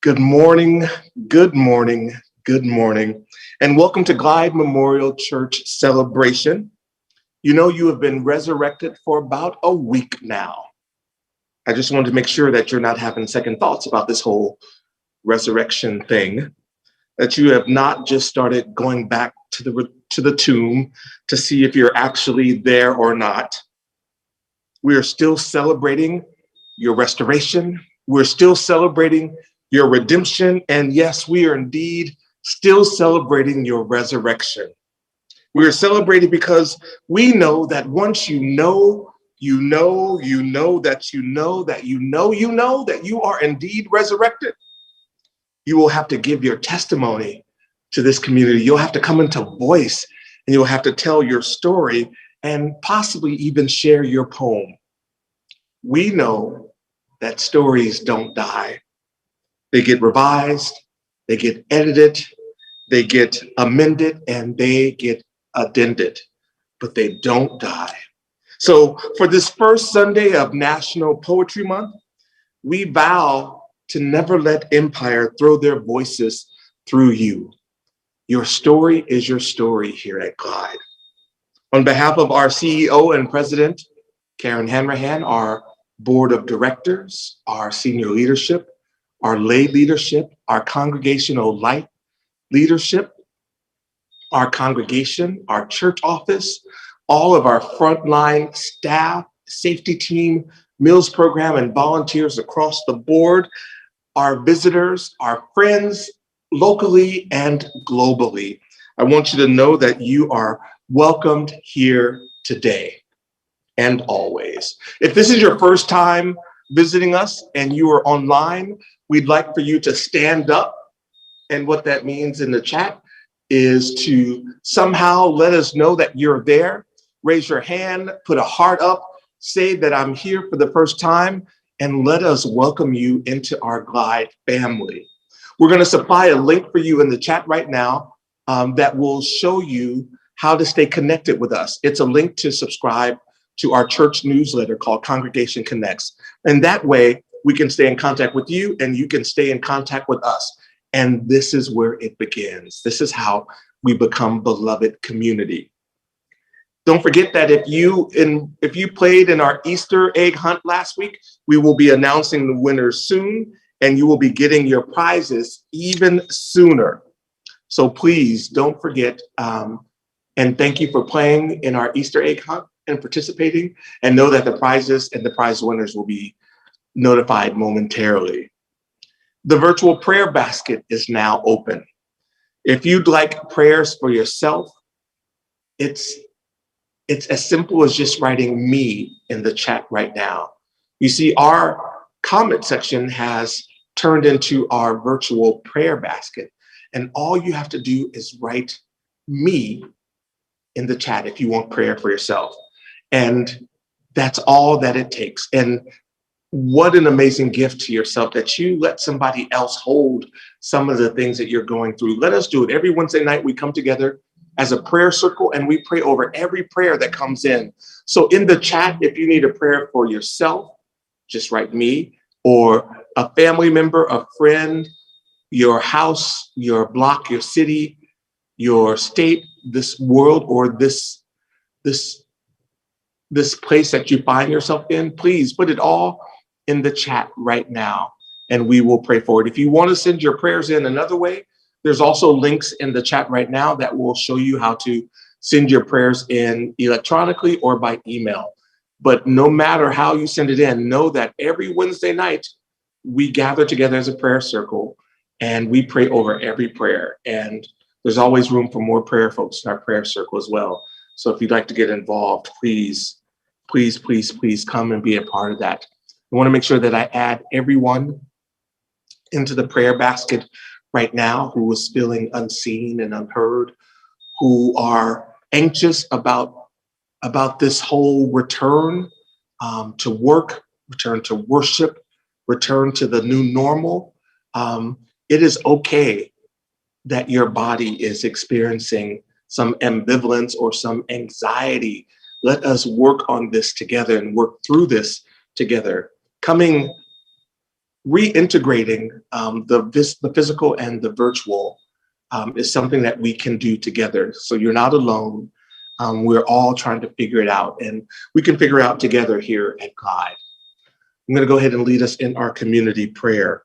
Good morning, good morning, good morning, and welcome to Glide Memorial Church celebration. You know, you have been resurrected for about a week now. I just wanted to make sure that you're not having second thoughts about this whole resurrection thing, that you have not just started going back to the tomb to see if you're actually there or not. We are still celebrating your restoration. We're still celebrating your redemption. And yes, we are indeed still celebrating your resurrection. We are celebrating because we know that once you know that you are indeed resurrected, you will have to give your testimony to this community. You'll have to come into voice and you'll have to tell your story and possibly even share your poem. We know that stories don't die. They get revised, they get edited, they get amended, and they get addended, but they don't die. So for this first Sunday of National Poetry Month, we vow to never let empire throw their voices through you. Your story is your story here at Glide. On behalf of our CEO and President, Karen Hanrahan, our board of directors, our senior leadership, our lay leadership, our congregational life leadership, our congregation, our church office, all of our frontline staff, safety team, meals program, and volunteers across the board, our visitors, our friends, locally and globally. I want you to know that you are welcomed here today and always. If this is your first time visiting us and you are online, we'd like for you to stand up. And what that means in the chat is to somehow let us know that you're there. Raise your hand, put a heart up, say that I'm here for the first time, and let us welcome you into our Glide family. We're going to supply a link for you in the chat right now that will show you how to stay connected with us. It's a link to subscribe to our church newsletter called Congregation Connects. And that way we can stay in contact with you and you can stay in contact with us. And this is where it begins. This is how we become beloved community. Don't forget that if you played in our Easter egg hunt last week, we will be announcing the winners soon, and you will be getting your prizes even sooner. So please don't forget, and thank you for playing in our Easter egg hunt and participating, and know that the prizes and the prize winners will be notified momentarily. The virtual prayer basket is now open. If you'd like prayers for yourself, it's as simple as just writing me in the chat right now. You see, our comment section has turned into our virtual prayer basket. And all you have to do is write me in the chat if you want prayer for yourself. And that's all that it takes. And what an amazing gift to yourself that you let somebody else hold some of the things that you're going through. Let us do it. Every Wednesday night, we come together as a prayer circle and we pray over every prayer that comes in. So in the chat, if you need a prayer for yourself, just write me, or a family member, a friend, your house, your block, your city, your state, this world, or this place that you find yourself in, please put it all in the chat right now, and we will pray for it. If you want to send your prayers in another way, there's also links in the chat right now that will show you how to send your prayers in electronically or by email. But no matter how you send it in, know that every Wednesday night, we gather together as a prayer circle and we pray over every prayer. And there's always room for more prayer folks in our prayer circle as well. So if you'd like to get involved, please come and be a part of that. I want to make sure that I add everyone into the prayer basket right now who is feeling unseen and unheard, who are anxious about this whole return to work, return to worship, return to the new normal. It is okay that your body is experiencing some ambivalence or some anxiety. Let us work on this together and work through this together. Coming reintegrating the physical and the virtual is something that we can do together. So you're not alone. We're all trying to figure it out, and we can figure it out together here at Glide. I'm going to go ahead and lead us in our community prayer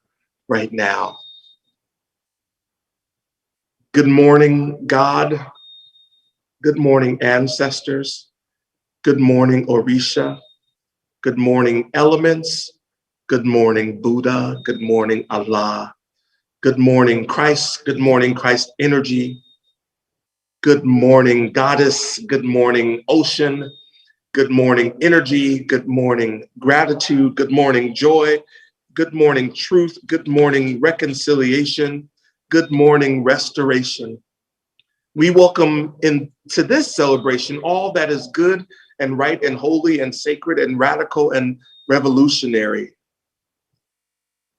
right now. Good morning, God. Good morning, ancestors. Good morning, Orisha. Good morning, elements. Good morning, Buddha. Good morning, Allah. Good morning, Christ. Good morning, Christ energy. Good morning, Goddess. Good morning, ocean. Good morning, energy. Good morning, gratitude. Good morning, joy. Good morning, truth. Good morning, reconciliation. Good morning, restoration. We welcome into this celebration all that is good and right and holy and sacred and radical and revolutionary.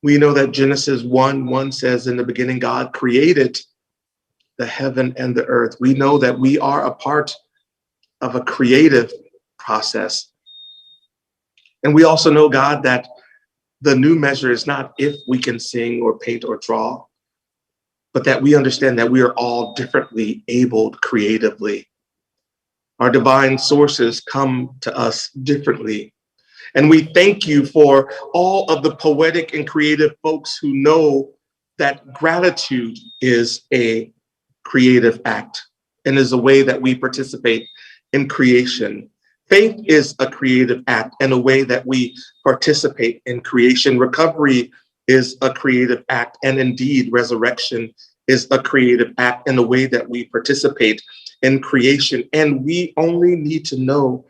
We know that Genesis 1:1 says, in the beginning, God created the heaven and the earth. We know that we are a part of a creative process. And we also know, God, that the new measure is not if we can sing or paint or draw, but that we understand that we are all differently abled creatively. Our divine sources come to us differently. And we thank you for all of the poetic and creative folks who know that gratitude is a creative act and is a way that we participate in creation. Faith is a creative act and a way that we participate in creation. Recovery is a creative act, and indeed resurrection is a creative act and a way that we participate in creation. And we only need to know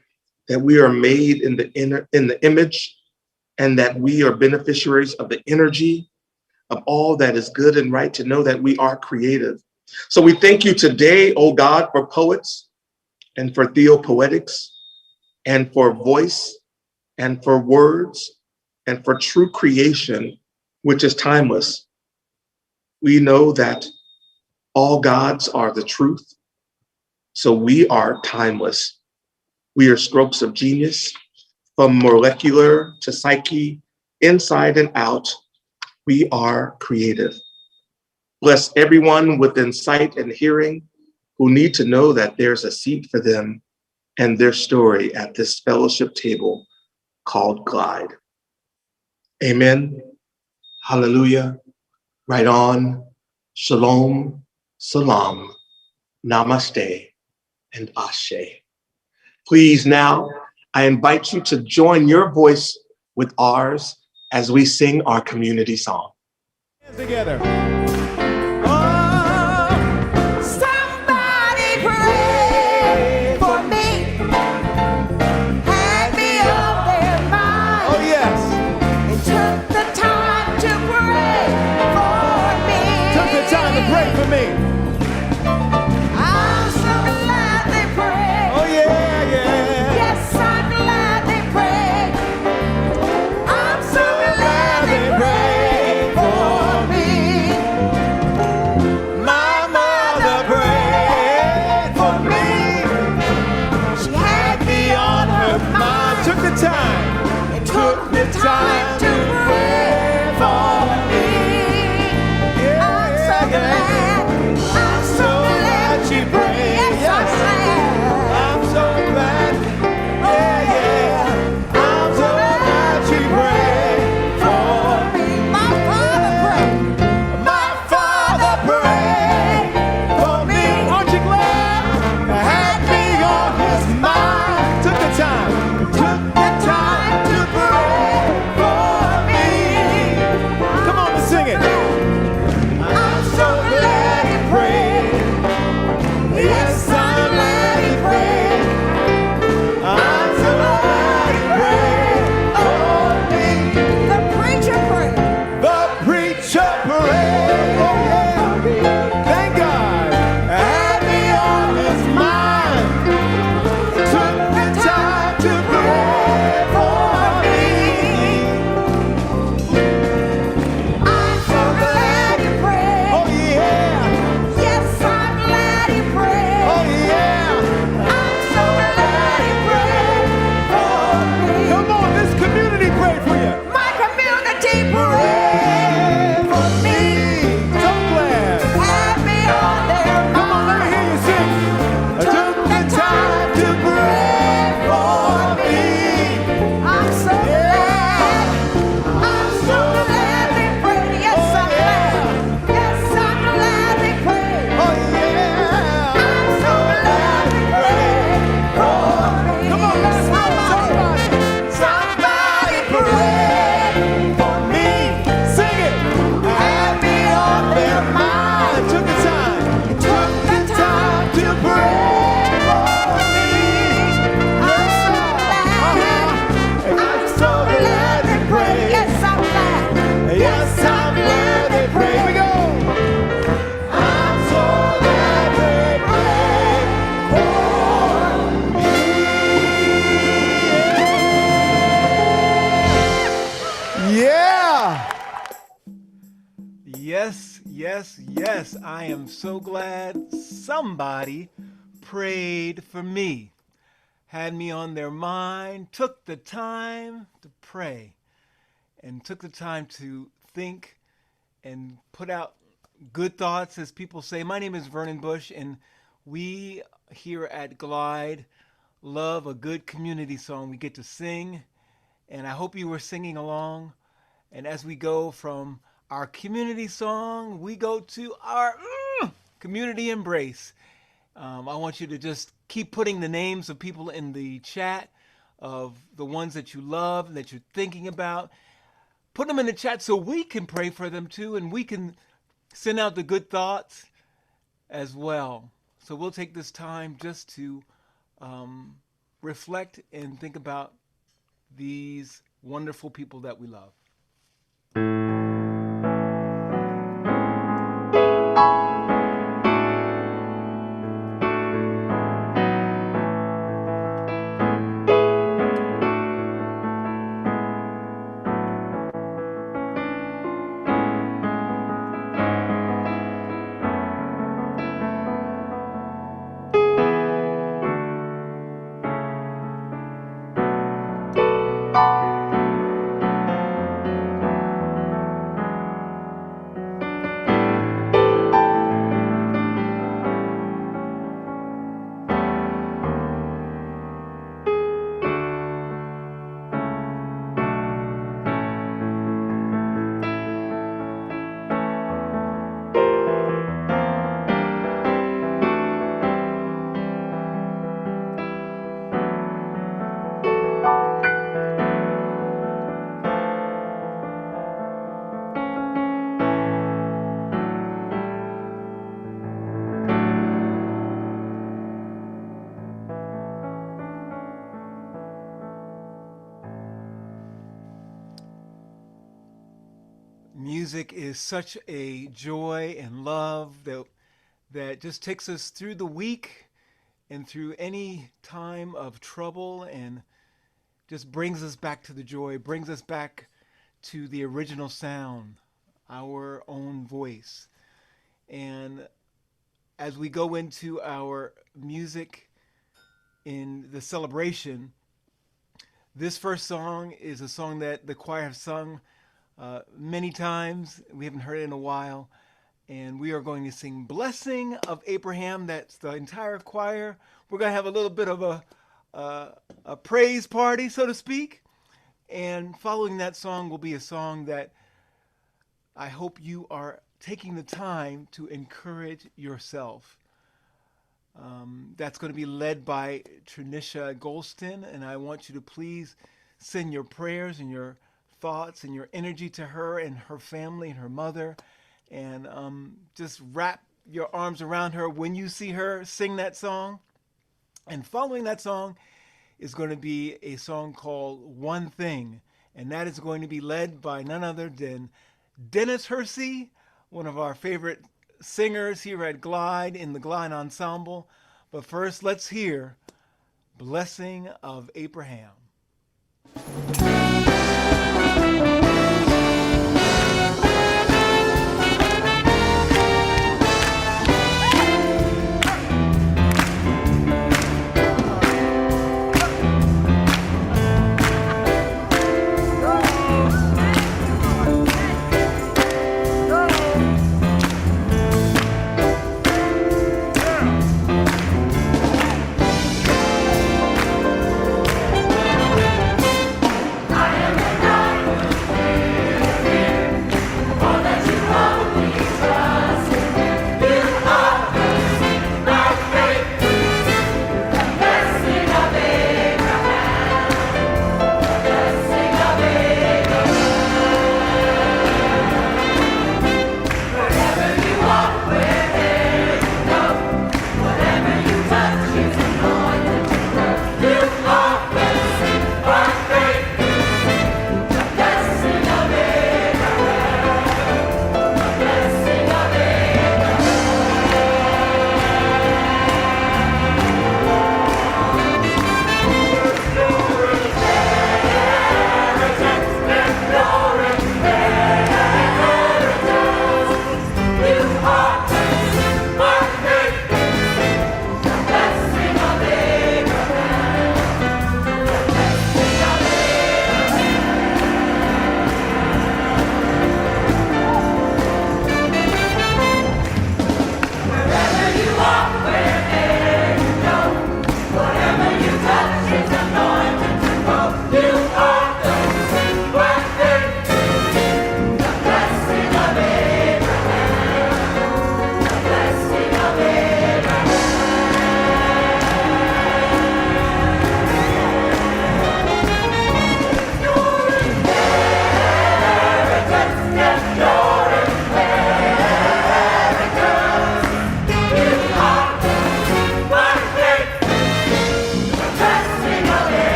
that we are made in the image, and that we are beneficiaries of the energy of all that is good and right, to know that we are creative. So we thank you today, oh God, for poets and for theopoetics and for voice and for words and for true creation, which is timeless. We know that all gods are the truth, so we are timeless. We are strokes of genius, from molecular to psyche, inside and out. We are creative. Bless everyone within sight and hearing who need to know that there's a seat for them and their story at this fellowship table called Glide. Amen. Hallelujah. Right on. Shalom. Salam. Namaste. And Ashe. Please now, I invite you to join your voice with ours as we sing our community song. Together. Somebody pray for me. Had me on their mind. Oh, yes. And took the time to pray for me. Took the time to pray for me. I'm so glad they prayed. Oh, yeah, yeah. Yes, I'm glad they prayed. I'm so glad they prayed for me. am so glad somebody prayed for me, had me on their mind, took the time to pray, and took the time to think and put out good thoughts, as people say. My name is Vernon Bush, and we here at Glide love a good community song. We get to sing, and I hope you were singing along. And as we go from our community song, we go to our community embrace. I want you to just keep putting the names of people in the chat, of the ones that you love and that you're thinking about. Put them in the chat so we can pray for them too, and we can send out the good thoughts as well. So we'll take this time just to reflect and think about these wonderful people that we love. Music is such a joy and love that just takes us through the week and through any time of trouble, and just brings us back to the joy, brings us back to the original sound, our own voice. And as we go into our music in the celebration, this first song is a song that the choir have sung many times. We haven't heard it in a while, and we are going to sing Blessing of Abraham. That's the entire choir. We're going to have a little bit of a praise party, so to speak, and following that song will be a song that I hope you are taking the time to encourage yourself. That's going to be led by Trinisha Golston, and I want you to please send your prayers and your thoughts and your energy to her and her family and her mother, and just wrap your arms around her when you see her sing that song. And following that song is going to be a song called One Thing, and that is going to be led by none other than Dennis Hersey, one of our favorite singers here at Glide in the Glide Ensemble. But first, let's hear Blessing of Abraham.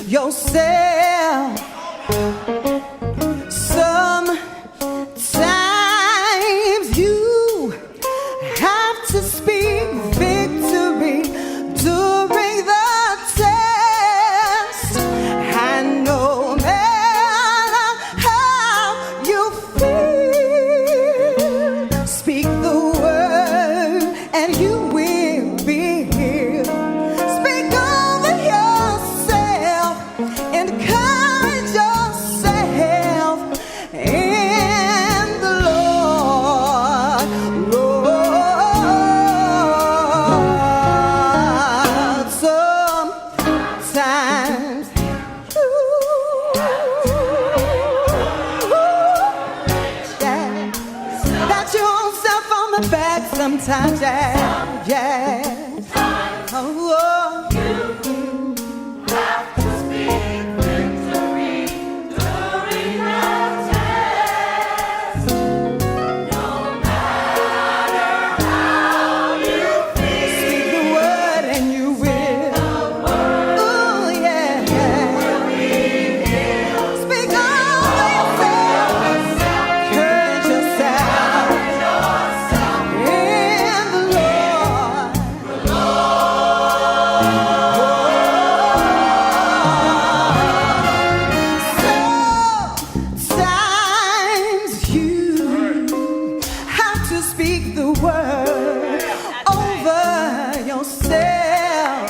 yourself. Sometimes you have to speak victory during the test, and no matter how you feel, speak the word and you will be healed. Speak over yourself, encourage yourself in the Lord. Lord, sometimes pat yourself on the back sometimes, yeah. Oh, speak the word and you will. Oh, yeah. Speak over yourself. Encourage yourself in the Lord. Sometimes you have to speak the word over yourself.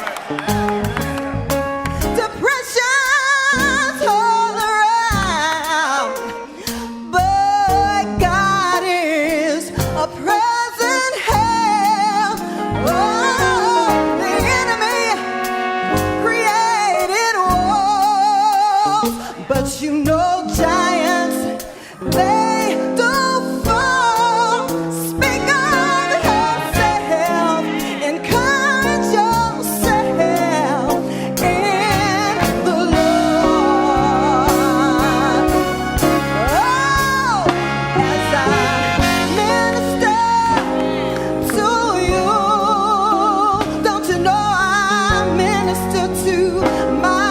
Depression's all around, but God is a present help. Oh, the enemy created walls, but you know giants, they do fall. Speak of yourself, encourage yourself in the Lord. Oh, as I minister to you, don't you know I minister to myself?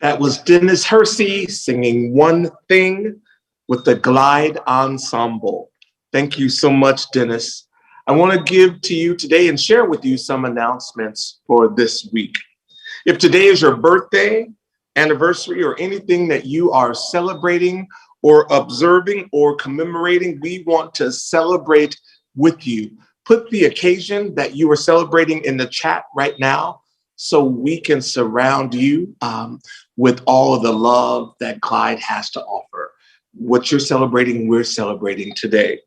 That was Dennis Hersey singing One Thing with the Glide Ensemble. Thank you so much, Dennis. I want to give to you today and share with you some announcements for this week. If today is your birthday, anniversary, or anything that you are celebrating or observing or commemorating, we want to celebrate with you. Put the occasion that you are celebrating in the chat right now so we can surround you with all of the love that Glide has to offer. What you're celebrating, we're celebrating today.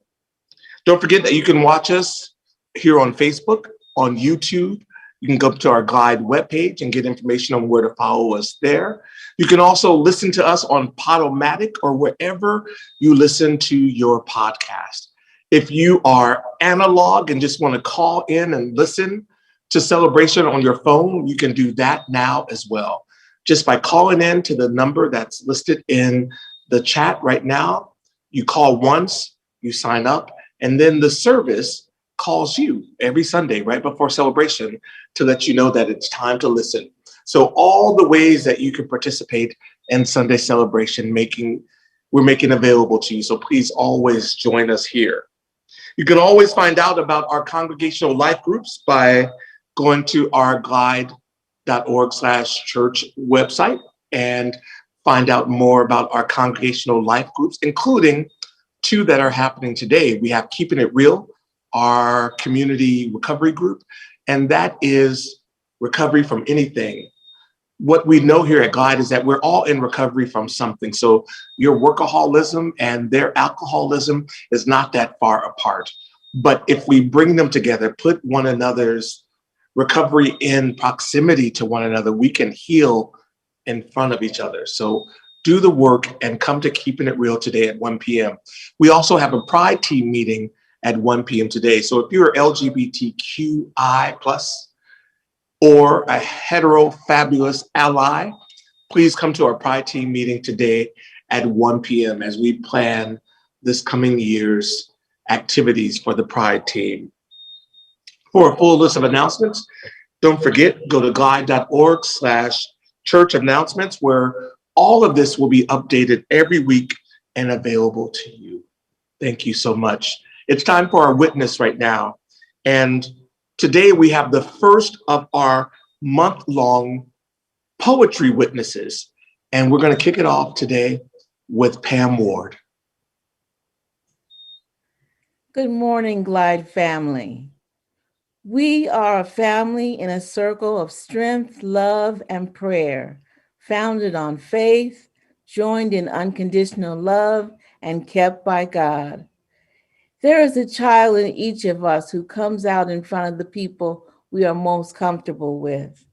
Don't forget that you can watch us here on Facebook, on YouTube. You can go to our Glide webpage and get information on where to follow us there. You can also listen to us on Podomatic or wherever you listen to your podcast. If you are analog and just want to call in and listen to Celebration on your phone, you can do that now as well. Just by calling in to the number that's listed in the chat right now, you call once, you sign up, and then the service calls you every Sunday right before Celebration to let you know that it's time to listen. So all the ways that you can participate in Sunday Celebration, we're making available to you. So please always join us here. You can always find out about our congregational life groups by going to our glide.org/church website and find out more about our congregational life groups, including 2 that are happening today. We have Keeping It Real, our community recovery group, and that is recovery from anything. What we know here at Glide is that we're all in recovery from something. So your workaholism and their alcoholism is not that far apart. But if we bring them together, put one another's recovery in proximity to one another, we can heal in front of each other. So do the work and come to Keeping It Real today at 1 p.m. We also have a Pride Team meeting at 1 p.m. today. So if you're LGBTQI plus or a hetero fabulous ally, please come to our Pride Team meeting today at 1 p.m. as we plan this coming year's activities for the Pride Team. For a full list of announcements, don't forget, go to glide.org/church announcements, where all of this will be updated every week and available to you. Thank you so much. It's time for our witness right now. And today we have the first of our month-long poetry witnesses. And we're going to kick it off today with Pam Ward. Good morning, Glide family. We are a family in a circle of strength, love, and prayer, founded on faith, joined in unconditional love, and kept by God. There is a child in each of us who comes out in front of the people we are most comfortable with.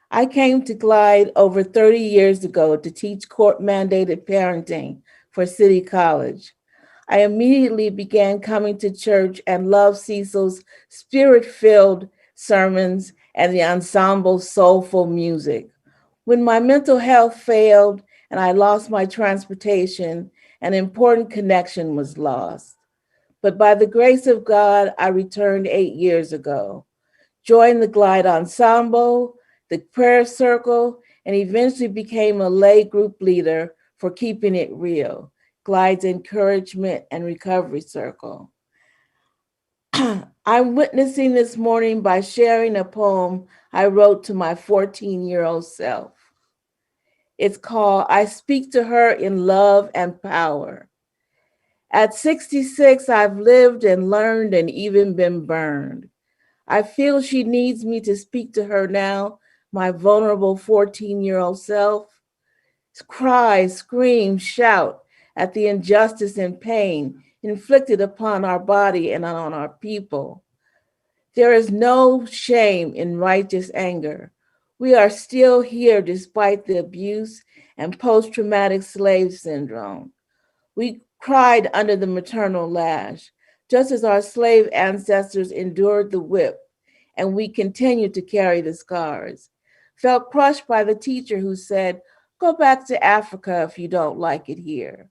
I came to Glide over 30 years ago to teach court-mandated parenting for City College. I immediately began coming to church and loved Cecil's spirit-filled sermons and the ensemble's soulful music. When my mental health failed and I lost my transportation, an important connection was lost. But by the grace of God, I returned 8 years ago, joined the Glide Ensemble, the prayer circle, and eventually became a lay group leader for Keeping It Real, Glide's encouragement and recovery circle. I'm witnessing this morning by sharing a poem I wrote to my 14-year-old self. It's called I Speak to Her in Love and Power. At 66, I've lived and learned and even been burned. I feel she needs me to speak to her now, my vulnerable 14-year-old self. Cry, scream, shout at the injustice and pain inflicted upon our body and on our people. There is no shame in righteous anger. We are still here despite the abuse and post-traumatic slave syndrome. We cried under the maternal lash, just as our slave ancestors endured the whip, and we continue to carry the scars. Felt crushed by the teacher who said, "Go back to Africa if you don't like it here."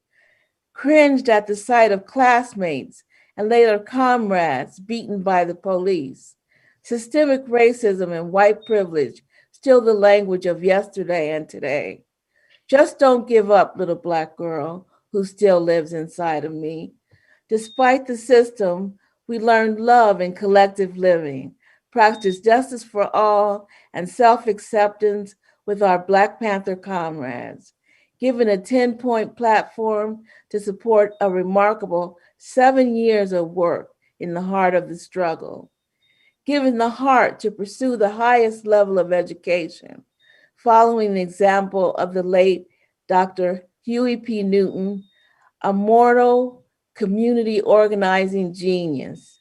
Cringed at the sight of classmates and later comrades beaten by the police. Systemic racism and white privilege, still the language of yesterday and today. Just don't give up, little black girl who still lives inside of me. Despite the system, we learned love and collective living, practiced justice for all, and self-acceptance with our Black Panther comrades, given a 10-point platform to support a remarkable 7 years of work in the heart of the struggle, given the heart to pursue the highest level of education, following the example of the late Dr. Huey P. Newton, a mortal community organizing genius.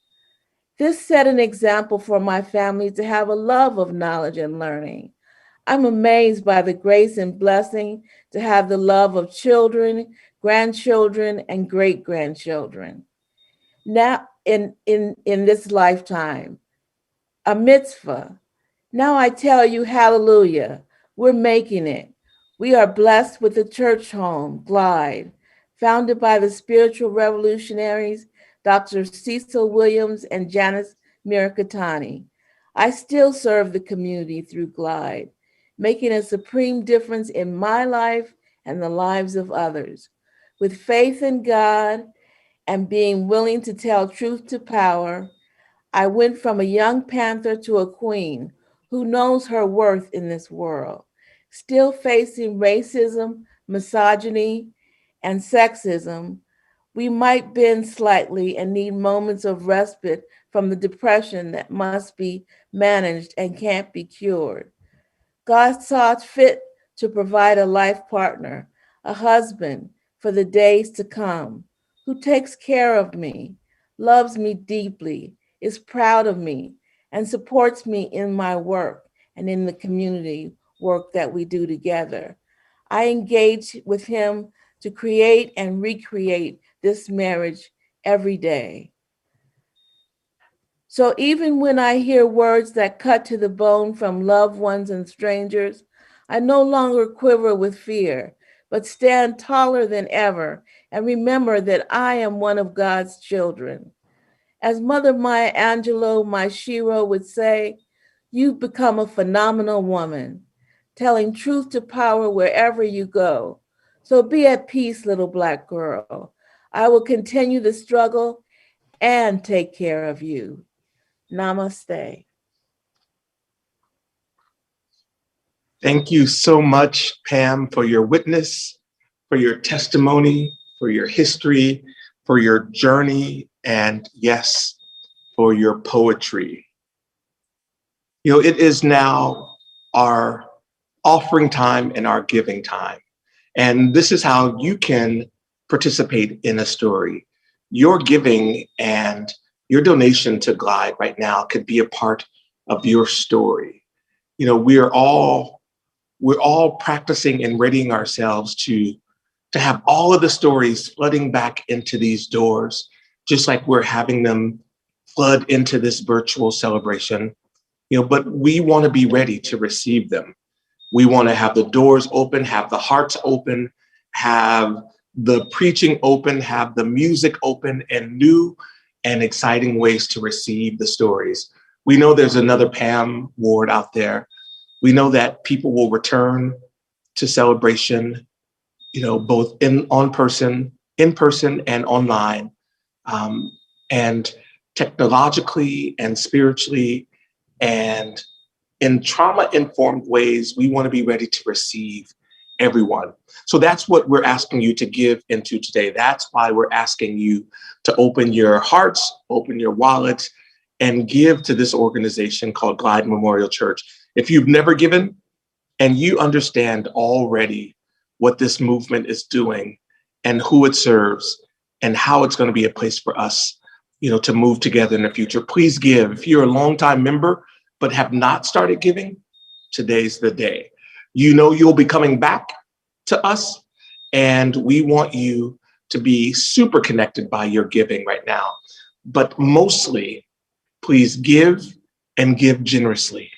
This set an example for my family to have a love of knowledge and learning. I'm amazed by the grace and blessing to have the love of children, grandchildren, and great-grandchildren. Now, in this lifetime, a mitzvah. Now I tell you, hallelujah, we're making it. We are blessed with the church home, Glide, founded by the spiritual revolutionaries, Dr. Cecil Williams and Janice Mirikatani. I still serve the community through Glide, making a supreme difference in my life and the lives of others. With faith in God and being willing to tell truth to power, I went from a young Panther to a queen who knows her worth in this world, still facing racism, misogyny, and sexism. We might bend slightly and need moments of respite from the depression that must be managed and can't be cured. God saw fit to provide a life partner, a husband for the days to come, who takes care of me, loves me deeply, is proud of me, and supports me in my work and in the community work that we do together. I engage with him to create and recreate this marriage every day. So even when I hear words that cut to the bone from loved ones and strangers, I no longer quiver with fear, but stand taller than ever and remember that I am one of God's children. As Mother Maya Angelou, my Shiro, would say, you've become a phenomenal woman, telling truth to power wherever you go. So be at peace, little black girl. I will continue the struggle and take care of you. Namaste. Thank you so much, Pam, for your witness, for your testimony, for your history, for your journey, and yes, for your poetry. You know, it is now our offering time and our giving time. And this is how you can participate in a story. Your giving and your donation to Glide right now could be a part of your story. You know, we're all practicing and readying ourselves to have all of the stories flooding back into these doors, just like we're having them flood into this virtual celebration. You know, but we want to be ready to receive them. We want to have the doors open, have the hearts open, have the preaching open, have the music open, and new and exciting ways to receive the stories. We know there's another Pam Ward out there. We know that people will return to celebration, you know, both in person and online, and technologically and spiritually, and in trauma-informed ways. We want to be ready to receive everyone. So that's what we're asking you to give into today. That's why we're asking you to open your hearts, open your wallets, and give to this organization called Glide Memorial Church. If you've never given and you understand already what this movement is doing and who it serves and how it's going to be a place for us, you know, to move together in the future, please give. If you're a longtime member but have not started giving, today's the day. You know you'll be coming back to us, and we want you to be super connected by your giving right now. But mostly, please give and give generously.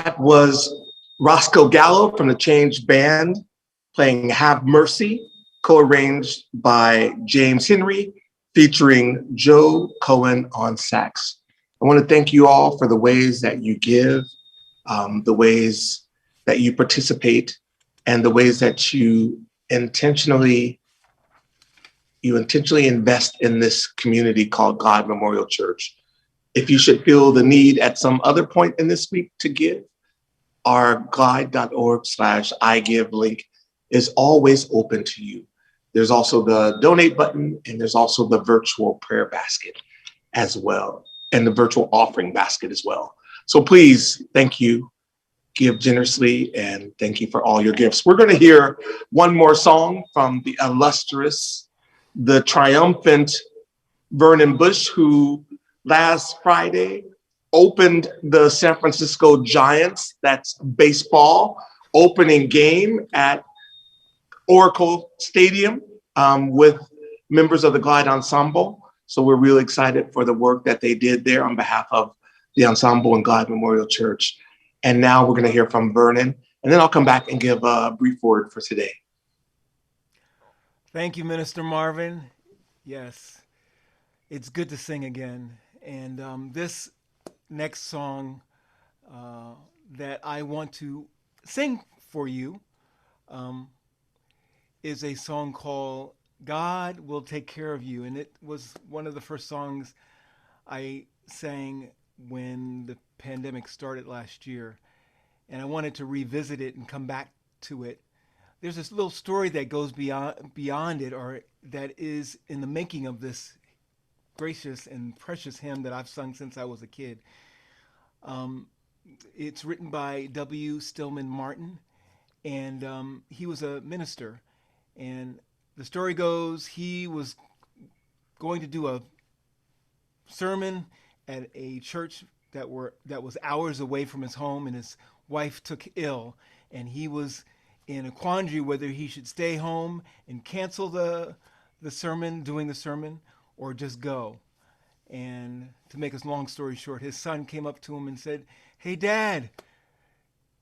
That was Roscoe Gallo from the Change Band playing Have Mercy, co-arranged by James Henry, featuring Joe Cohen on sax. I want to thank you all for the ways that you give, the ways that you participate, and the ways that you intentionally invest in this community called God Memorial Church. If you should feel the need at some other point in this week to give, our glide.org/igive link is always open to you. There's also the donate button, and there's also the virtual prayer basket as well, and the virtual offering basket as well. So please, thank you, give generously, and thank you for all your gifts. We're going to hear one more song from the illustrious, the triumphant Vernon Bush, who last Friday opened the San Francisco Giants, that's baseball, opening game at Oracle Stadium with members of the Glide Ensemble. So we're really excited for the work that they did there on behalf of the ensemble and Glide Memorial Church. And now we're going to hear from Vernon, and then I'll come back and give a brief word for today. Thank you, Minister Marvin. Yes, it's good to sing again. And this next song that I want to sing for you is a song called God Will Take Care of You. And it was one of the first songs I sang when the pandemic started last year. And I wanted to revisit it and come back to it. There's this little story that goes beyond it, or that is in the making of this gracious and precious hymn that I've sung since I was a kid. It's written by W. Stillman Martin, and he was a minister. And the story goes, he was going to do a sermon at a church that was hours away from his home, and his wife took ill, and he was in a quandary whether he should stay home and cancel the sermon, doing the sermon, or just go. And to make a long story short, his son came up to him and said, "Hey, Dad,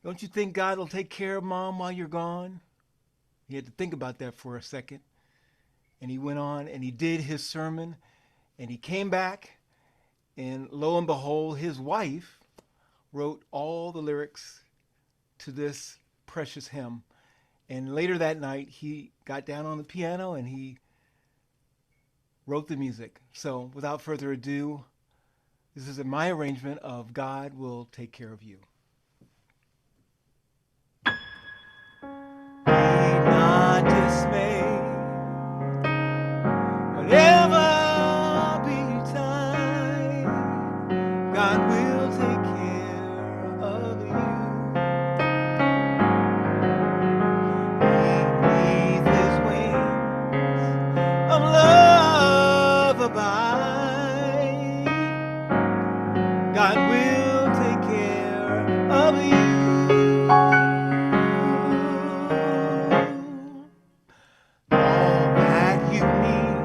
don't you think God will take care of Mom while you're gone?" He had to think about that for a second. And he went on and he did his sermon, and he came back, and lo and behold, his wife wrote all the lyrics to this precious hymn. And later that night, he got down on the piano and he wrote the music. So without further ado, this is my arrangement of God Will Take Care of You. Be not dismayed, whatever betide, God will take care of you. Beneath his wings of love abide, God will take care of you. All that you need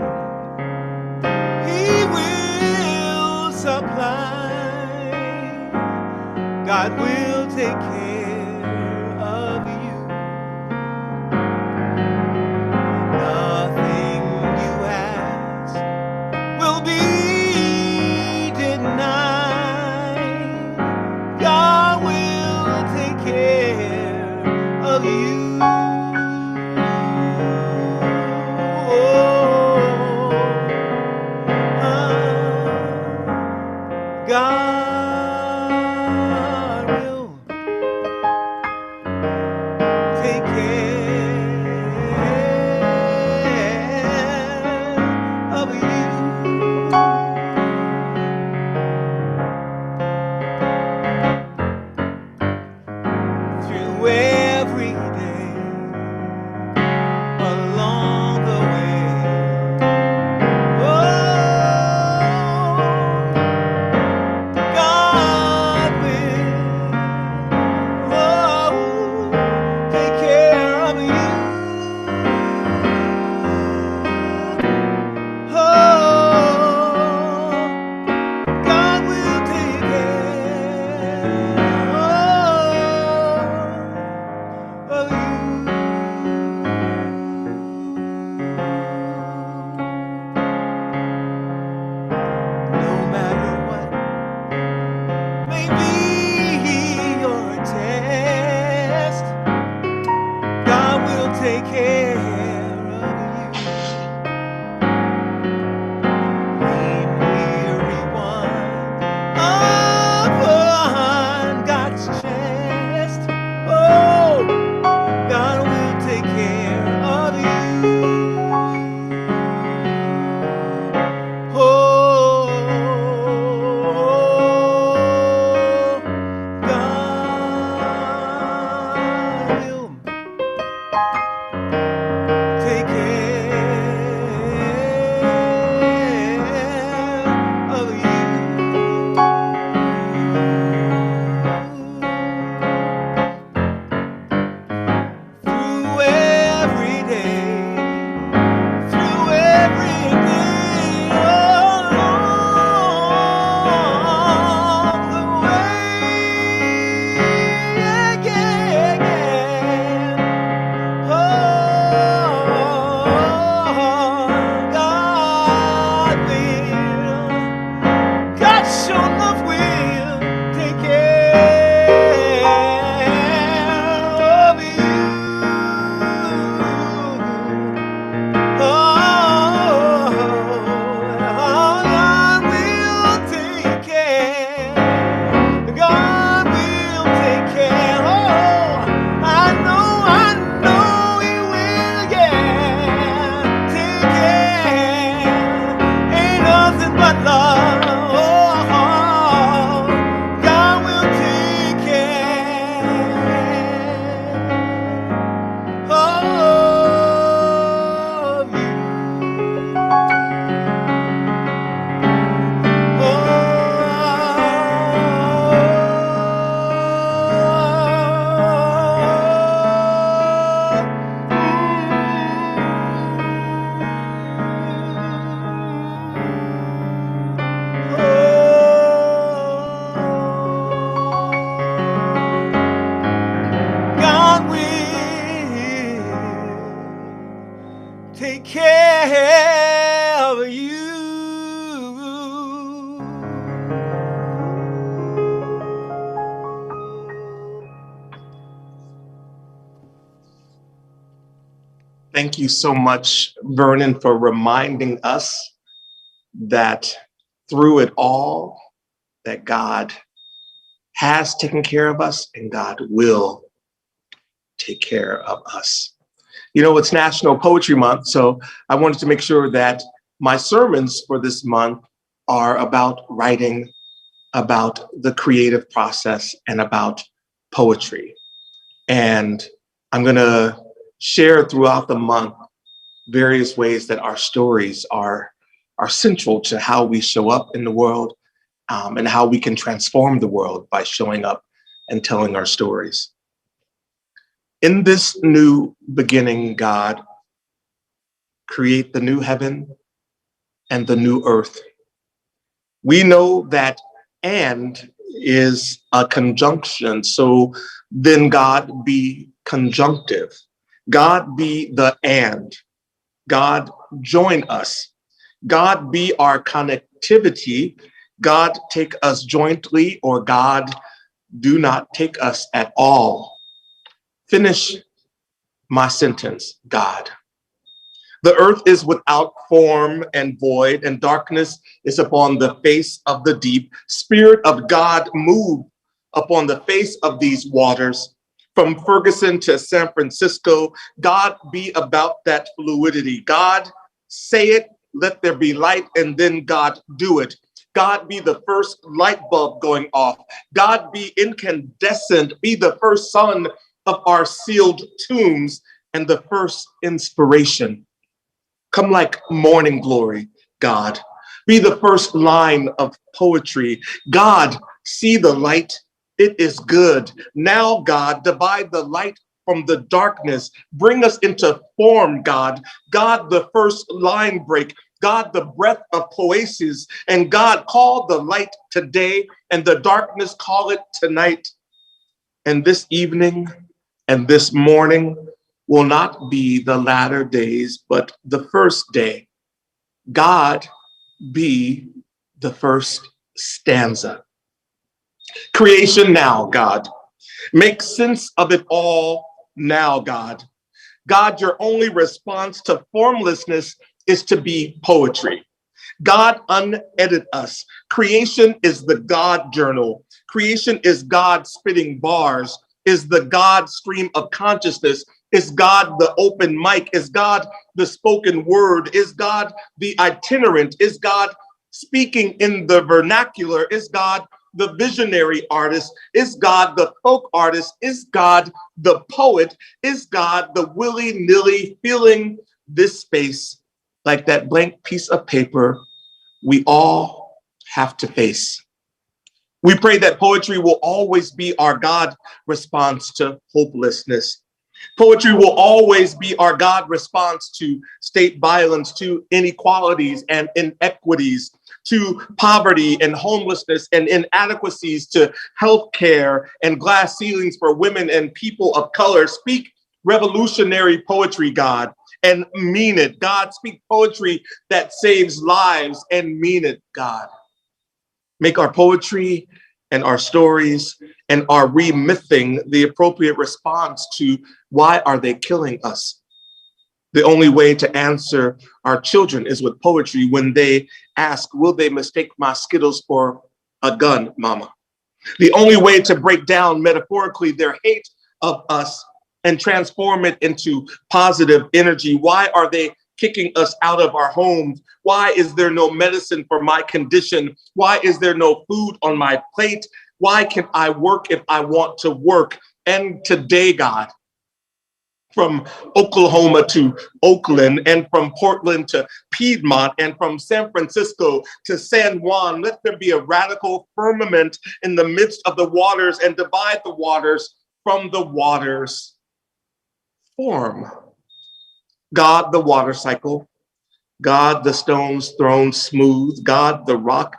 Thank you so much, Vernon, for reminding us that through it all, that God has taken care of us and God will take care of us. You know, it's National Poetry Month, so I wanted to make sure that my sermons for this month are about writing, about the creative process, and about poetry. And I'm going to share throughout the month various ways that our stories are central to how we show up in the world, and how we can transform the world by showing up and telling our stories. In this new beginning, God, create the new heaven and the new earth. We know that and is a conjunction, so then God be conjunctive. God be the and. God join us. God be our connectivity. God take us jointly, or God do not take us at all. Finish my sentence, God. The earth is without form and void, and darkness is upon the face of the deep. Spirit of God, move upon the face of these waters. From Ferguson to San Francisco, God, be about that fluidity. God, say it, let there be light, and then God, do it. God, be the first light bulb going off. God, be incandescent, be the first sun of our sealed tombs and the first inspiration. Come like morning glory, God. Be the first line of poetry. God, see the light. It is good. Now, God, divide the light from the darkness. Bring us into form, God. God, the first line break. God, the breath of poesis. And God, call the light today, and the darkness call it tonight. And this evening and this morning will not be the latter days, but the first day. God, be the first stanza. Creation now, God. Make sense of it all now, God. God, your only response to formlessness is to be poetry. God, unedit us. Creation is the God journal. Creation is God spitting bars, is the God stream of consciousness. Is God the open mic? Is God the spoken word? Is God the itinerant? Is God speaking in the vernacular? Is God the visionary artist? Is God the folk artist? Is God the poet? Is God the willy-nilly filling this space like that blank piece of paper we all have to face? We pray that poetry will always be our God response to hopelessness. Poetry will always be our God response to state violence, to inequalities and inequities, to poverty and homelessness and inadequacies, to healthcare and glass ceilings for women and people of color. Speak revolutionary poetry, God, and mean it. God, speak poetry that saves lives and mean it, God. Make our poetry and our stories and our remything the appropriate response to why are they killing us? The only way to answer our children is with poetry when they ask, will they mistake my Skittles for a gun, mama? The only way to break down metaphorically their hate of us and transform it into positive energy. Why are they kicking us out of our homes? Why is there no medicine for my condition? Why is there no food on my plate? Why can I work if I want to work? And today, God, from Oklahoma to Oakland, and from Portland to Piedmont, and from San Francisco to San Juan, let there be a radical firmament in the midst of the waters and divide the waters from the waters. Form. God, the water cycle. God, the stones thrown smooth. God, the rock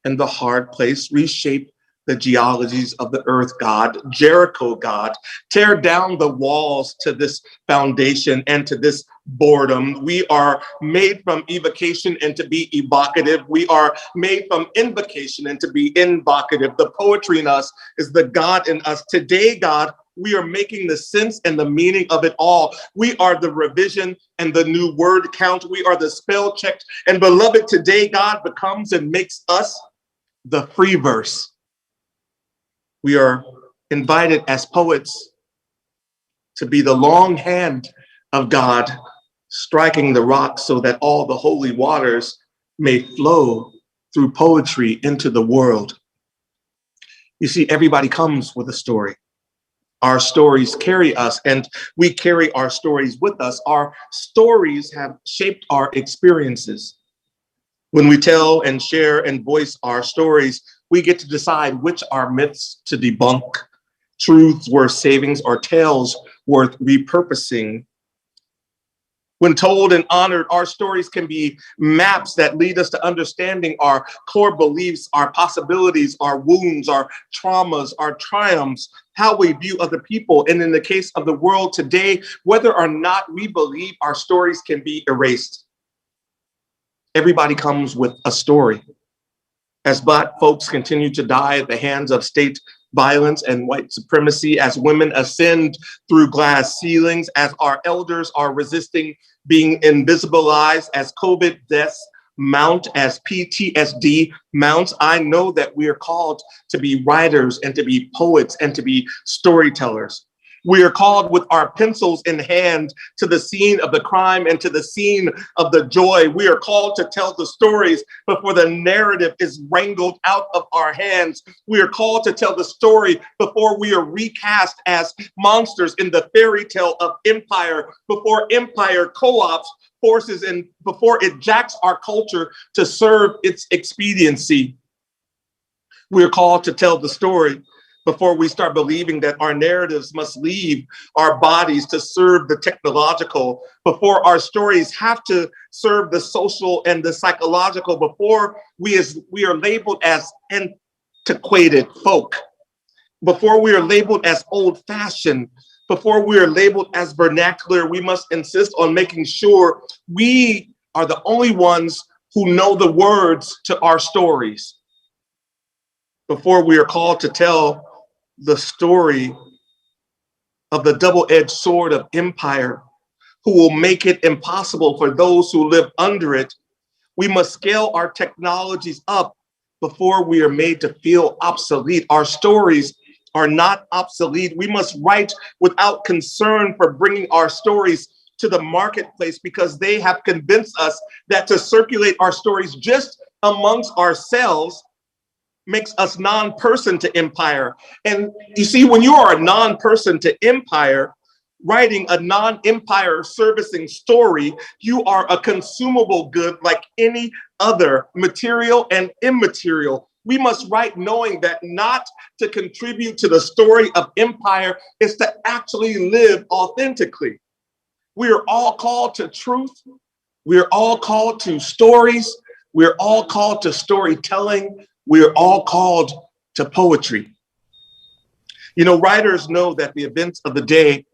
and the hard place. Reshape the geologies of the earth, God. Jericho, God. Tear down the walls to this foundation and to this boredom. We are made from evocation and to be evocative. We are made from invocation and to be invocative. The poetry in us is the God in us. Today, God, We are making the sense and the meaning of it all. We are the revision and the new word count. We are the spell checked. And beloved, today God becomes and makes us the free verse. We are invited as poets to be the long hand of God striking the rock so that all the holy waters may flow through poetry into the world. You see, everybody comes with a story. Our stories carry us, and we carry our stories with us. Our stories have shaped our experiences. When we tell and share and voice our stories, we get to decide which are myths to debunk, truths worth savings, or tales worth repurposing. When told and honored, our stories can be maps that lead us to understanding our core beliefs, our possibilities, our wounds, our traumas, our triumphs, how we view other people. And in the case of the world today, whether or not we believe our stories can be erased. Everybody comes with a story. As Black folks continue to die at the hands of state violence and white supremacy, as women ascend through glass ceilings, as our elders are resisting being invisibilized, as COVID deaths mount, as PTSD mounts, I know that we are called to be writers and to be poets and to be storytellers. We are called with our pencils in hand to the scene of the crime and to the scene of the joy. We are called to tell the stories before the narrative is wrangled out of our hands. We are called to tell the story before we are recast as monsters in the fairy tale of empire, before empire co-ops forces and before it jacks our culture to serve its expediency. We are called to tell the story before we start believing that our narratives must leave our bodies to serve the technological, before our stories have to serve the social and the psychological, before we are labeled as antiquated folk, before we are labeled as old-fashioned, before we are labeled as vernacular, we must insist on making sure we are the only ones who know the words to our stories. Before we are called to tell the story of the double-edged sword of empire, who will make it impossible for those who live under it, we must scale our technologies up before we are made to feel obsolete. Our stories are not obsolete. We must write without concern for bringing our stories to the marketplace, because they have convinced us that to circulate our stories just amongst ourselves makes us non-person to empire. And you see, when you are a non-person to empire, writing a non-empire servicing story, you are a consumable good like any other, material and immaterial. We must write knowing that not to contribute to the story of empire is to actually live authentically. We are all called to truth. We are all called to stories. We are all called to storytelling. We are all called to poetry. You know, writers know that the events of the day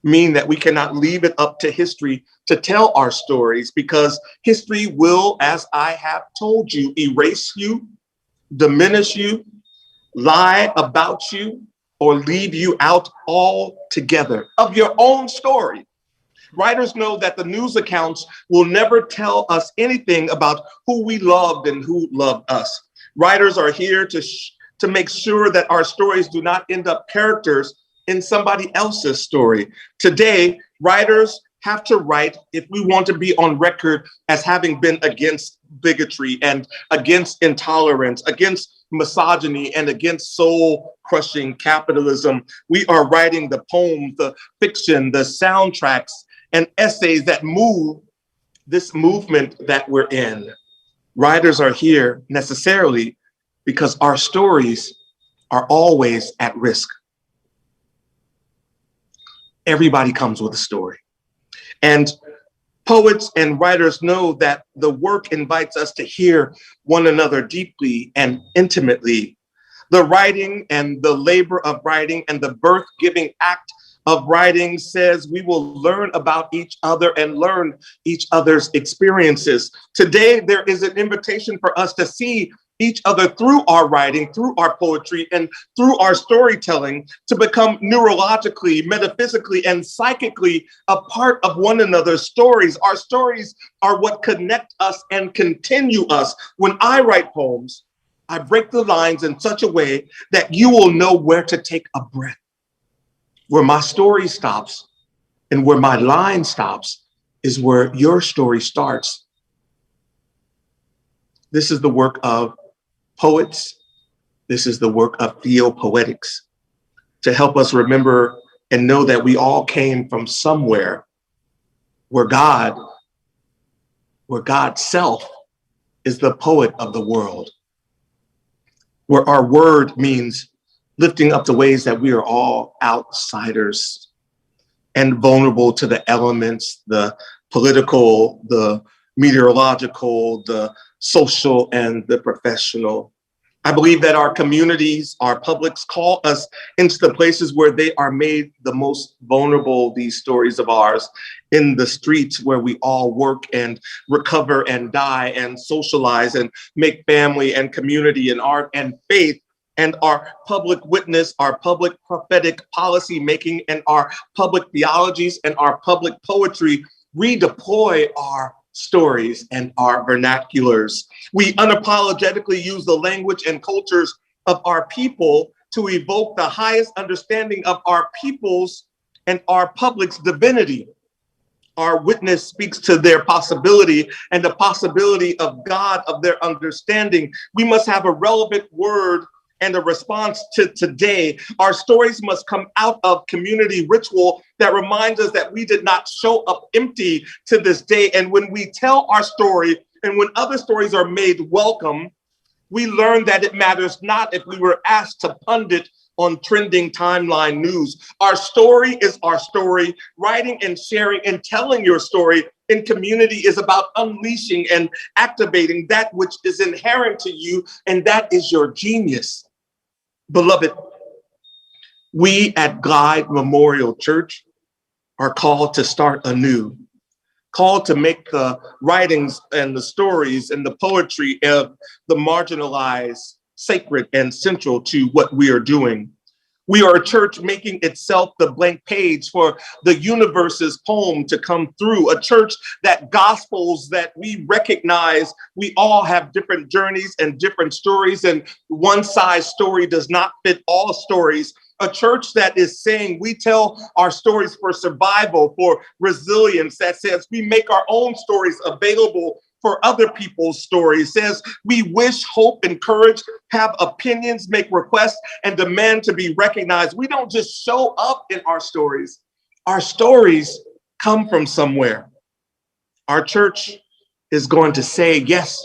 mean that we cannot leave it up to history to tell our stories, because history will, as I have told you, erase you, diminish you, lie about you, or leave you out altogether of your own story. Writers know that the news accounts will never tell us anything about who we loved and who loved us. Writers are here to make sure that our stories do not end up characters in somebody else's story. Today, writers have to write if we want to be on record as having been against bigotry and against intolerance, against misogyny, and against soul-crushing capitalism. We are writing the poems, the fiction, the soundtracks, and essays that move this movement that we're in. Writers are here necessarily because our stories are always at risk. Everybody comes with a story. And poets and writers know that the work invites us to hear one another deeply and intimately. The writing and the labor of writing and the birth-giving act of writing says we will learn about each other and learn each other's experiences. Today, there is an invitation for us to see each other through our writing, through our poetry, and through our storytelling, to become neurologically, metaphysically, and psychically a part of one another's stories. Our stories are what connect us and continue us. When I write poems, I break the lines in such a way that you will know where to take a breath. Where my story stops and where my line stops is where your story starts. This is the work of poets. This is the work of theopoetics, to help us remember and know that we all came from somewhere where God's self is the poet of the world, where our word means lifting up the ways that we are all outsiders and vulnerable to the elements, the political, the meteorological, the social, and the professional. I believe that our communities, our publics call us into the places where they are made the most vulnerable, these stories of ours, in the streets where we all work and recover and die and socialize and make family and community and art and faith, and our public witness, our public prophetic policy making, and our public theologies and our public poetry redeploy our stories and our vernaculars. We unapologetically use the language and cultures of our people to evoke the highest understanding of our people's and our public's divinity. Our witness speaks to their possibility and the possibility of God, of their understanding. We must have a relevant word and a response to today. Our stories must come out of community ritual that reminds us that we did not show up empty to this day. And when we tell our story and when other stories are made welcome, we learn that it matters not if we were asked to pundit on trending timeline news. Our story is our story. Writing and sharing and telling your story in community is about unleashing and activating that which is inherent to you, and that is your genius. Beloved, we at Glide Memorial Church are called to start anew, called to make the writings and the stories and the poetry of the marginalized sacred and central to what we are doing. We are a church making itself the blank page for the universe's poem to come through, a church that gospels that we recognize we all have different journeys and different stories, and one size story does not fit all stories. A church that is saying we tell our stories for survival, for resilience, that says we make our own stories available for other people's stories, says we wish, hope, encourage, have opinions, make requests, and demand to be recognized. We don't just show up in our stories. Our stories come from somewhere. Our church is going to say, yes,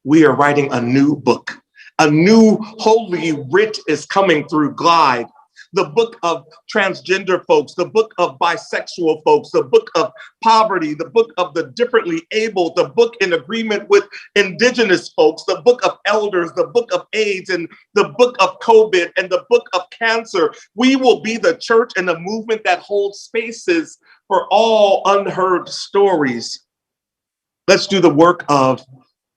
we are writing a new book. A new holy writ is coming through Glide. The book of transgender folks, the book of bisexual folks, the book of poverty, the book of the differently able, the book in agreement with indigenous folks, the book of elders, the book of AIDS, and the book of COVID, and the book of cancer. We will be the church and the movement that holds spaces for all unheard stories. Let's do the work of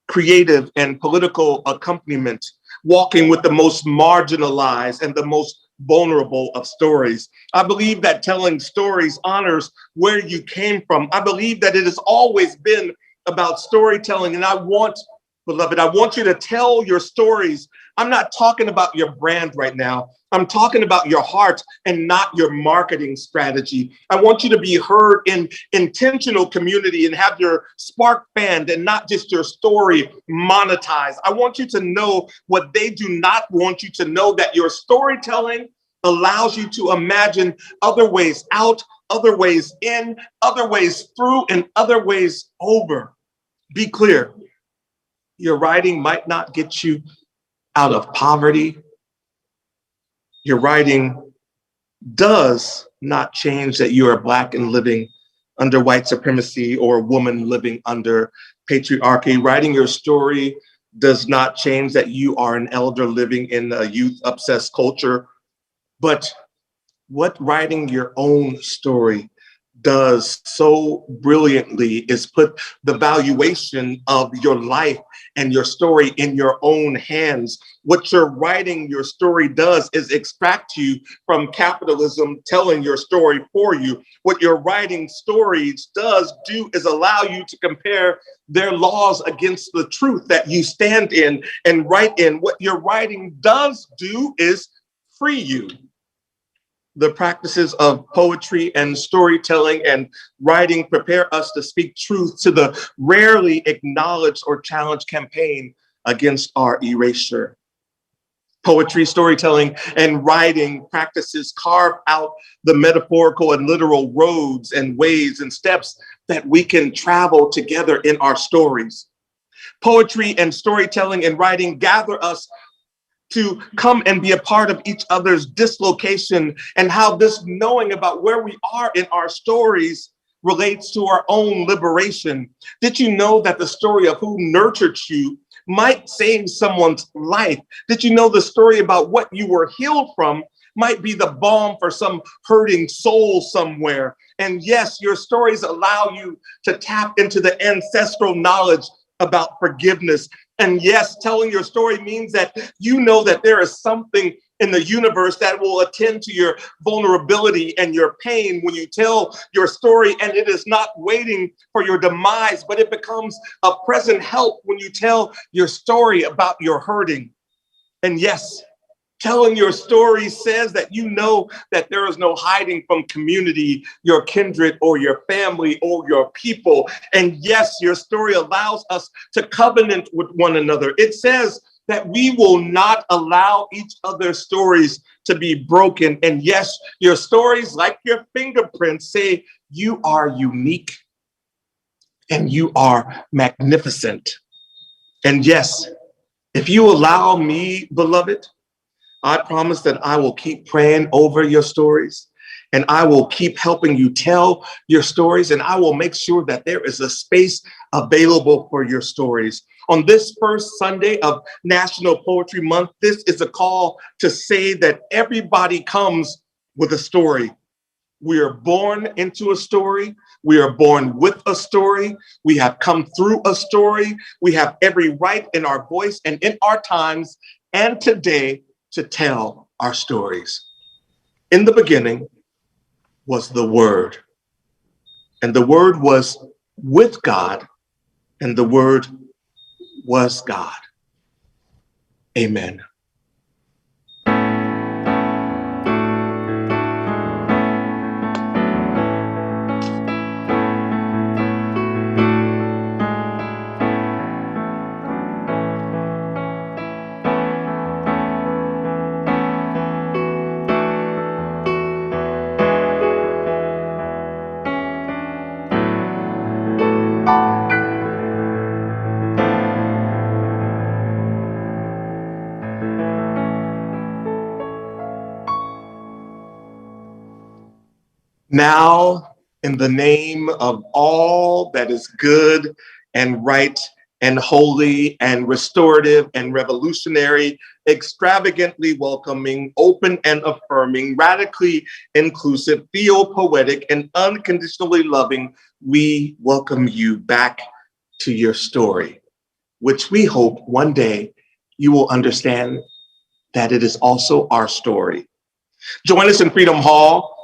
creative and political accompaniment, walking with the most marginalized and the most vulnerable of stories. I believe that telling stories honors where you came from. I believe that it has always been about storytelling. And I want, beloved, I want you to tell your stories. I'm not talking about your brand right now. I'm talking about your heart and not your marketing strategy. I want you to be heard in intentional community and have your spark fanned and not just your story monetized. I want you to know what they do not want you to know, that your storytelling allows you to imagine other ways out, other ways in, other ways through, and other ways over. Be clear. Your writing might not get you out of poverty. Your writing does not change that you are Black and living under white supremacy, or a woman living under patriarchy. Writing your story does not change that you are an elder living in a youth obsessed culture. But What writing your own story does so brilliantly is put the valuation of your life and your story in your own hands. What you're writing your story does is extract you from capitalism telling your story for you. What your writing stories does do is allow you to compare their laws against the truth that you stand in and write in. What your writing does do is free you. The practices of poetry and storytelling and writing prepare us to speak truth to the rarely acknowledged or challenged campaign against our erasure. Poetry, storytelling, and writing practices carve out the metaphorical and literal roads and ways and steps that we can travel together in our stories. Poetry and storytelling and writing gather us to come and be a part of each other's dislocation and how this knowing about where we are in our stories relates to our own liberation. Did you know that the story of who nurtured you might save someone's life? Did you know the story about what you were healed from might be the balm for some hurting soul somewhere? And yes, your stories allow you to tap into the ancestral knowledge about forgiveness. And yes, telling your story means that you know that there is something in the universe that will attend to your vulnerability and your pain when you tell your story, and it is not waiting for your demise, but it becomes a present help when you tell your story about your hurting. And yes, telling your story says that you know that there is no hiding from community, your kindred, or your family, or your people. And yes, your story allows us to covenant with one another. It says that we will not allow each other's stories to be broken. And yes, your stories, like your fingerprints, say you are unique and you are magnificent. And yes, if you allow me, beloved, I promise that I will keep praying over your stories, and I will keep helping you tell your stories, and I will make sure that there is a space available for your stories. On this first Sunday of National Poetry Month, this is a call to say that everybody comes with a story. We are born into a story. We are born with a story. We have come through a story. We have every right in our voice and in our times and today to tell our stories. In the beginning was the Word, and the Word was with God, and the Word was God. Amen. Now, in the name of all that is good and right and holy and restorative and revolutionary, extravagantly welcoming, open and affirming, radically inclusive, theopoetic, and unconditionally loving, we welcome you back to your story, which we hope one day you will understand that it is also our story. Join us in Freedom Hall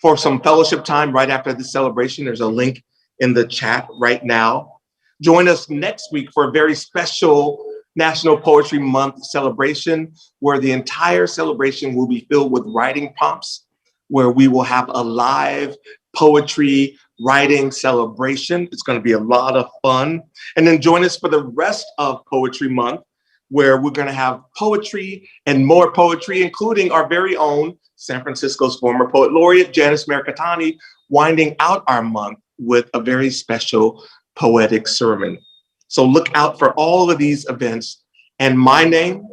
for some fellowship time right after this celebration. There's a link in the chat right now. Join us next week for a very special National Poetry Month celebration, where the entire celebration will be filled with writing prompts, where we will have a live poetry writing celebration. It's going to be a lot of fun. And then join us for the rest of Poetry Month, where we're going to have poetry and more poetry, including our very own San Francisco's former poet laureate, Janice Mercatani, winding out our month with a very special poetic sermon. So look out for all of these events. And my name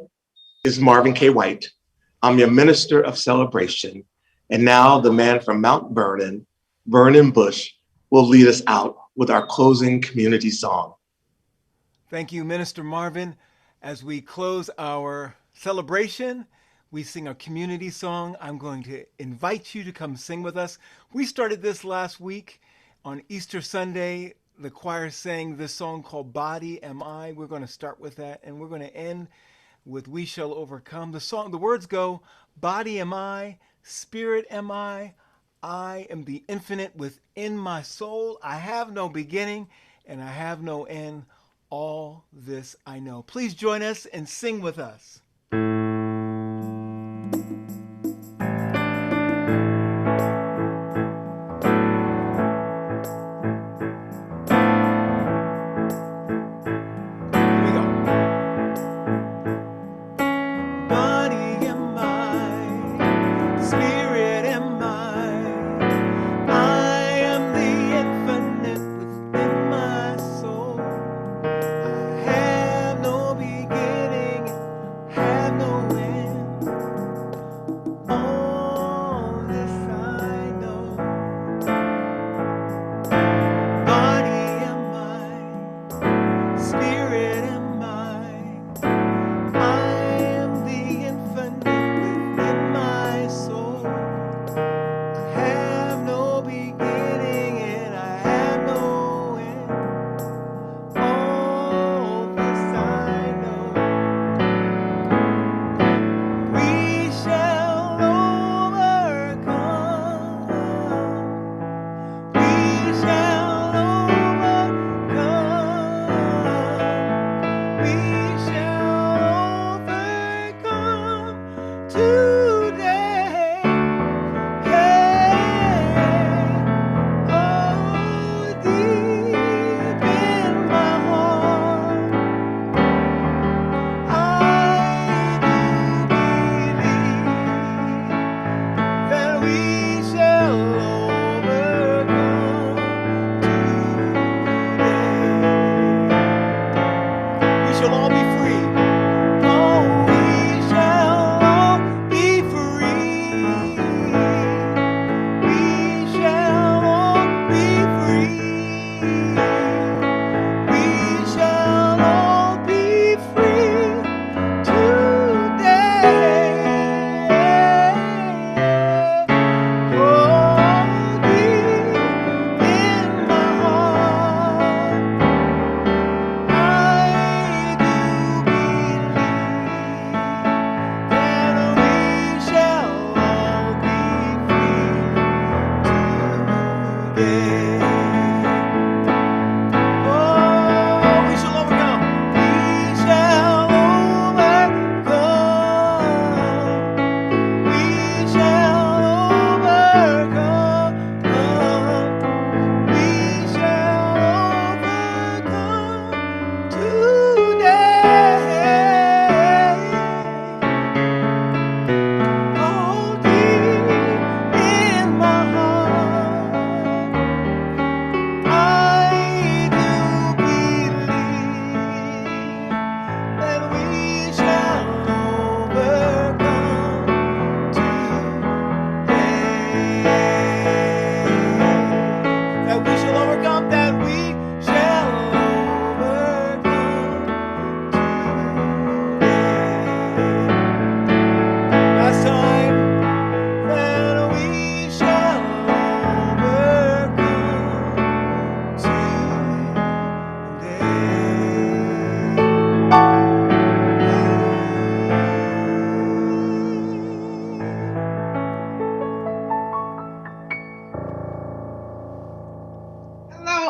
is Marvin K. White. I'm your minister of celebration. And now the man from Mount Vernon, Vernon Bush, will lead us out with our closing community song. Thank you, Minister Marvin. As we close our celebration, we sing our community song. I'm going to invite you to come sing with us. We started this last week on Easter Sunday. The choir sang this song called Body Am I. We're going to start with that, and we're going to end with We Shall Overcome. The words go, body am I, spirit am I am the infinite within my soul. I have no beginning and I have no end. All this I know. Please join us and sing with us.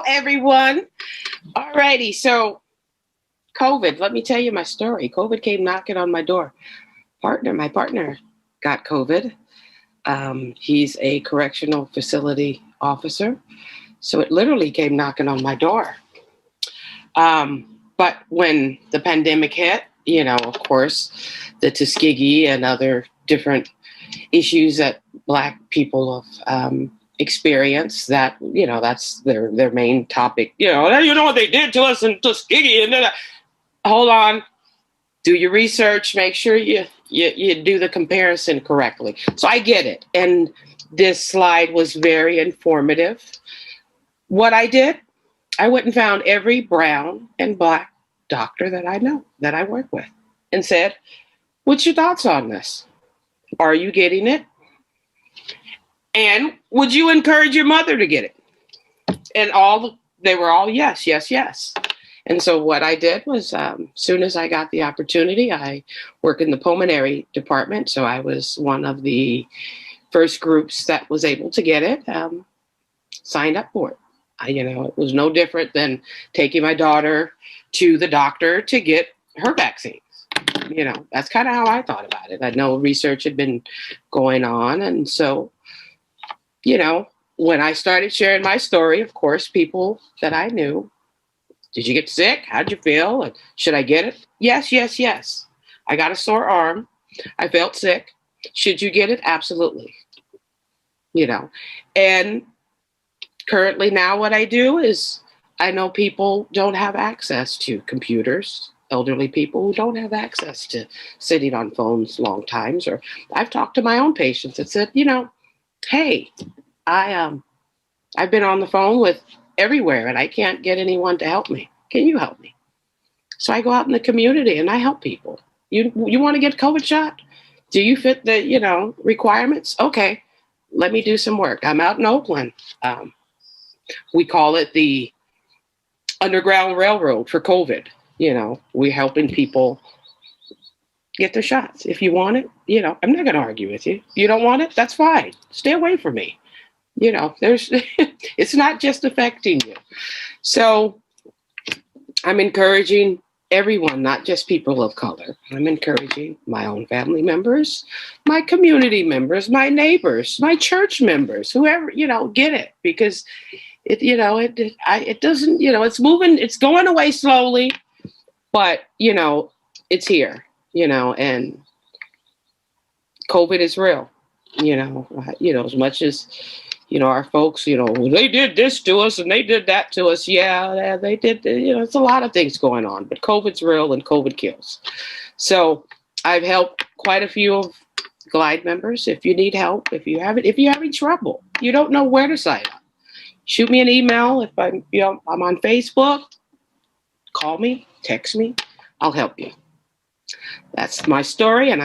Everyone. All righty. So COVID, let me tell you my story. COVID came knocking on my door. My partner got COVID. He's a correctional facility officer. So it literally came knocking on my door. But when the pandemic hit, of course, the Tuskegee and other different issues that Black people have experience, that that's their main topic. You know what they did to us in Tuskegee, and then hold on, do your research, make sure you do the comparison correctly. So I get it, and this slide was very informative. What I did, I went and found every brown and Black doctor that I know, that I work with, and said, "What's your thoughts on this?" Are you getting it? And would you encourage your mother to get it? And they were all yes, yes, yes. And so what I did was, soon as I got the opportunity, I work in the pulmonary department. So I was one of the first groups that was able to get it, signed up for it. It was no different than taking my daughter to the doctor to get her vaccines. That's kind of how I thought about it. I know research had been going on. And so, when I started sharing my story, of course, people that I knew, did you get sick? How'd you feel? And should I get it? Yes, yes, yes. I got a sore arm. I felt sick. Should you get it? Absolutely. And currently now what I do is I know people don't have access to computers, elderly people who don't have access to sitting on phones long times. Or I've talked to my own patients that said, hey, I've been on the phone with everywhere and I can't get anyone to help me. Can you help me? So I go out in the community and I help people. You want to get COVID shot? Do you fit the, requirements? Okay, let me do some work. I'm out in Oakland. We call it the Underground Railroad for COVID. We're helping people get their shots. If you want it, I'm not going to argue with you. You don't want it? That's fine. Stay away from me. It's not just affecting you. So I'm encouraging everyone, not just people of color. I'm encouraging my own family members, my community members, my neighbors, my church members, whoever, get it, because it doesn't, it's moving, it's going away slowly, but, it's here, and COVID is real, as much as, our folks, they did this to us and they did that to us. Yeah, they did. It's a lot of things going on, but COVID's real and COVID kills. So I've helped quite a few of Glide members. If you need help, if you're having trouble, you don't know where to sign up, shoot me an email. If I'm on Facebook, call me, text me, I'll help you. That's my story. And